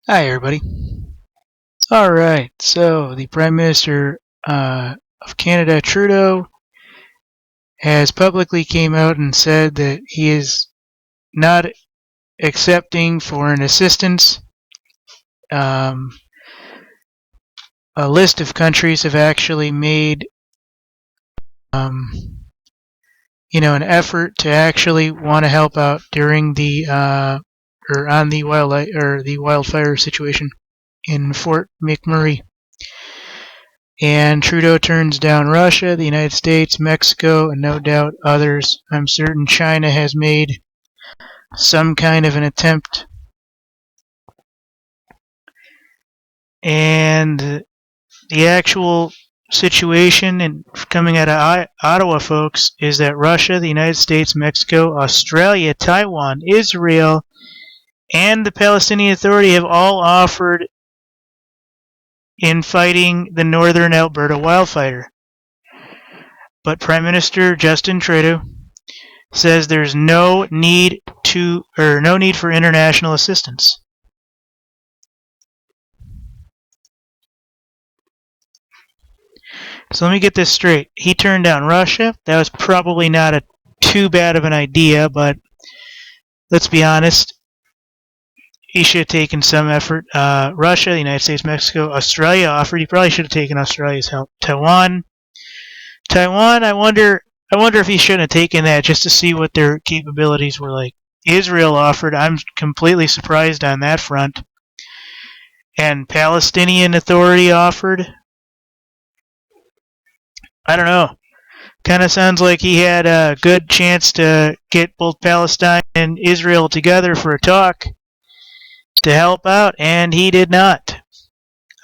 Hi, everybody. All right, so the Prime Minister of Canada, Trudeau, has publicly came out and said that he is not accepting foreign assistance. A list of countries have actually made, an effort to actually want to help out during the on the wildfire situation in Fort McMurray. And Trudeau turns down Russia, the United States, Mexico, and no doubt others. I'm certain China has made some kind of an attempt. And the actual situation, and coming out of Ottawa, folks, is that Russia, the United States, Mexico, Australia, Taiwan, Israel, and the Palestinian Authority have all offered in fighting the northern Alberta wildfire. But Prime Minister Justin Trudeau says there's no need for international assistance. So let me get this straight. He turned down Russia. That was probably not too bad of an idea, but let's be honest. He should have taken some effort. Russia, the United States, Mexico, Australia offered. He probably should have taken Australia's help. Taiwan, I wonder if he shouldn't have taken that just to see what their capabilities were like. Israel offered. I'm completely surprised on that front. And Palestinian Authority offered. I don't know. Kind of sounds like he had a good chance to get both Palestine and Israel together for a talk to help out, and he did not.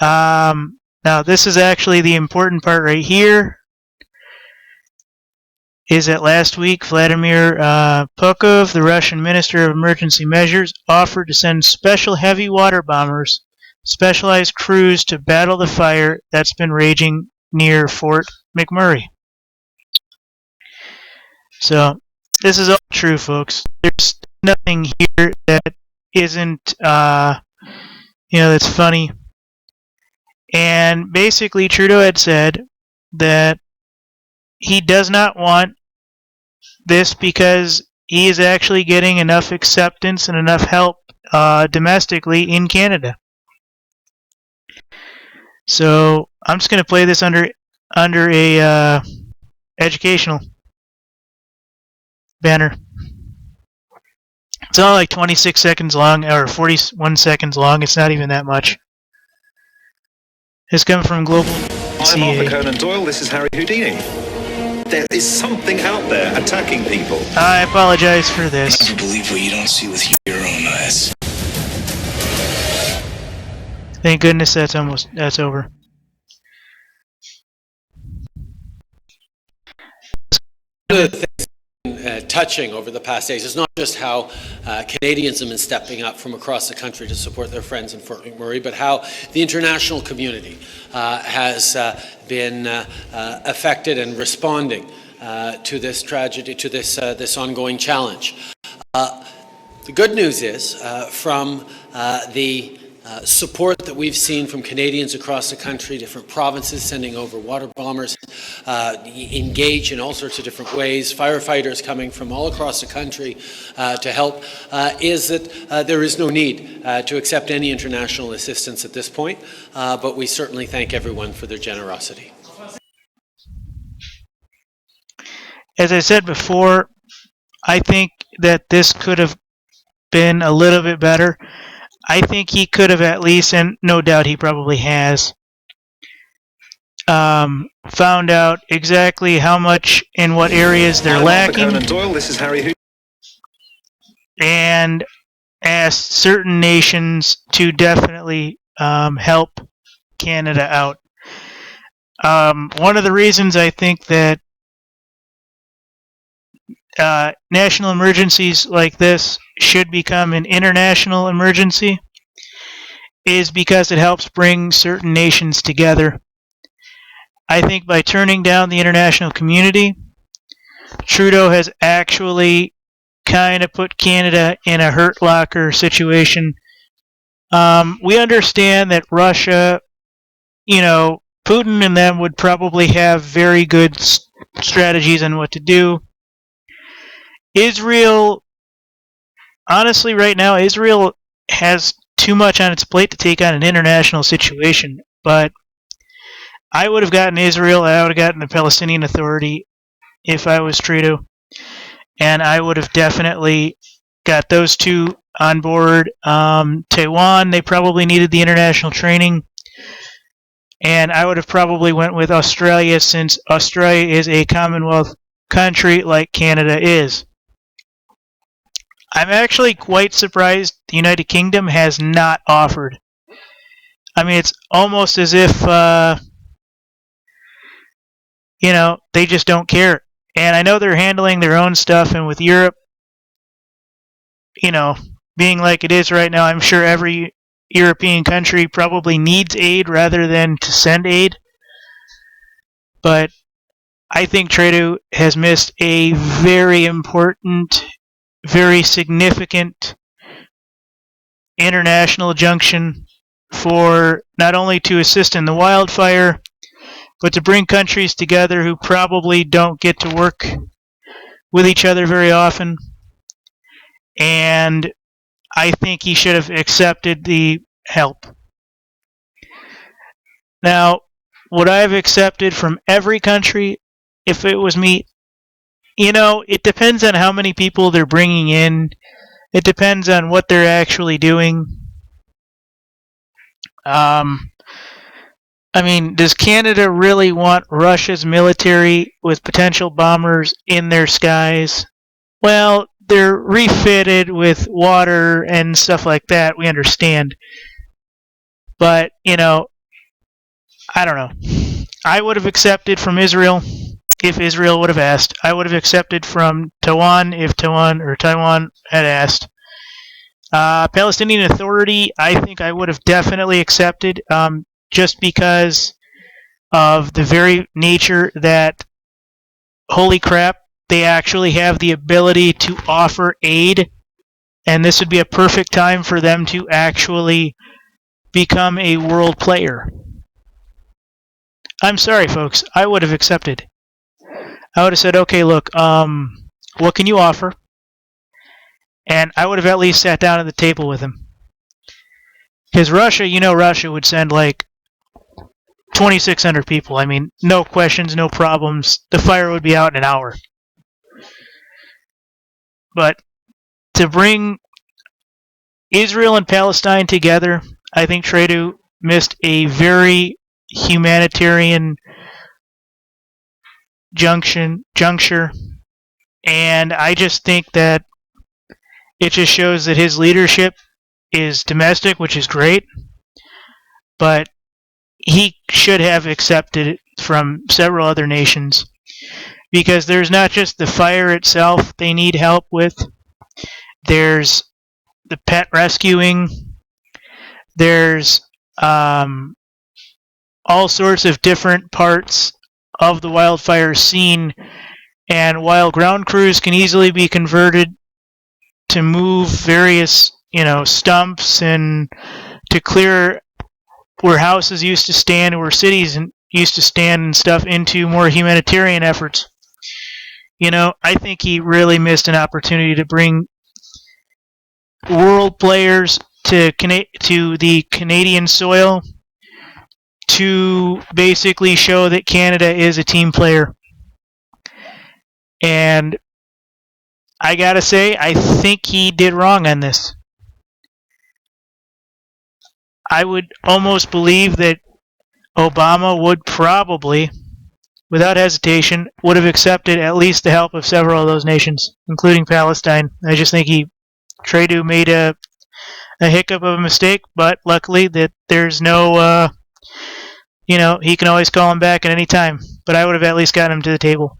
Now, this is actually the important part right here. Is that last week Vladimir Pukov, the Russian Minister of Emergency Measures, offered to send special heavy water bombers, specialized crews to battle the fire that's been raging near Fort McMurray. So, this is all true, folks. There's nothing here that isn't, that's funny. And basically, Trudeau had said that he does not want this because he is actually getting enough acceptance and enough help domestically in Canada. So I'm just going to play this under a educational banner. It's only like 26 seconds long, or 41 seconds long. It's not even that much. It's coming from Globalnews.ca. I'm Arthur Conan Doyle. This is Harry Houdini. There is something out there attacking people. I apologize for this. Never believe what you don't see with your own eyes. Thank goodness that's over. One of the things touching over the past days is not just how Canadians have been stepping up from across the country to support their friends in Fort McMurray, but how the international community has been affected and responding to this tragedy, to this ongoing challenge. The good news is from the support that we've seen from Canadians across the country, different provinces sending over water bombers, engage in all sorts of different ways, firefighters coming from all across the country to help, is that there is no need to accept any international assistance at this point, but we certainly thank everyone for their generosity. As I said before, I think that this could have been a little bit better. I think he could have at least, and no doubt he probably has, found out exactly how much in what areas they're lacking. Conan Doyle. This is Harry. And asked certain nations to definitely help Canada out. One of the reasons I think that national emergencies like this should become an international emergency is because it helps bring certain nations together. I think by turning down the international community, Trudeau has actually kind of put Canada in a hurt locker situation We understand that Russia, Putin and them would probably have very good strategies on what to do. Israel, honestly, right now, Israel has too much on its plate to take on an international situation. But I would have gotten Israel, I would have gotten the Palestinian Authority if I was Trudeau. And I would have definitely got those two on board. Taiwan, they probably needed the international training. And I would have probably went with Australia, since Australia is a Commonwealth country like Canada is. I'm actually quite surprised the United Kingdom has not offered. I mean, it's almost as if, they just don't care. And I know they're handling their own stuff, and with Europe, being like it is right now, I'm sure every European country probably needs aid rather than to send aid. But I think Trudeau has missed a very important, very significant international junction for not only to assist in the wildfire, but to bring countries together who probably don't get to work with each other very often. And I think he should have accepted the help. Now, would I have accepted from every country if it was me? It depends on how many people they're bringing in. It depends on what they're actually doing. Does Canada really want Russia's military with potential bombers in their skies? Well, they're refitted with water and stuff like that, we understand. But, I don't know. I would have accepted from Israel if Israel would have asked. I would have accepted from Taiwan if Taiwan had asked. Palestinian Authority, I think I would have definitely accepted, just because of the very nature that, holy crap, they actually have the ability to offer aid, and this would be a perfect time for them to actually become a world player. I'm sorry, folks. I would have accepted. I would have said, okay, look, what can you offer? And I would have at least sat down at the table with him. Because Russia, Russia would send like 2,600 people. I mean, no questions, no problems. The fire would be out in an hour. But to bring Israel and Palestine together, I think Trudeau missed a very humanitarian juncture. And I just think that it just shows that his leadership is domestic, which is great. But he should have accepted it from several other nations. Because there's not just the fire itself they need help with. There's the pet rescuing. There's all sorts of different parts of the wildfire scene. And while ground crews can easily be converted to move various, stumps and to clear where houses used to stand, where cities used to stand and stuff, into more humanitarian efforts, I think he really missed an opportunity to bring world players to the Canadian soil to basically show that Canada is a team player. And I gotta say, I think he did wrong on this. I would almost believe that Obama would probably, without hesitation, would have accepted at least the help of several of those nations, including Palestine. I just think Trudeau made a hiccup of a mistake, but luckily that there's no, he can always call him back at any time. But I would have at least gotten him to the table.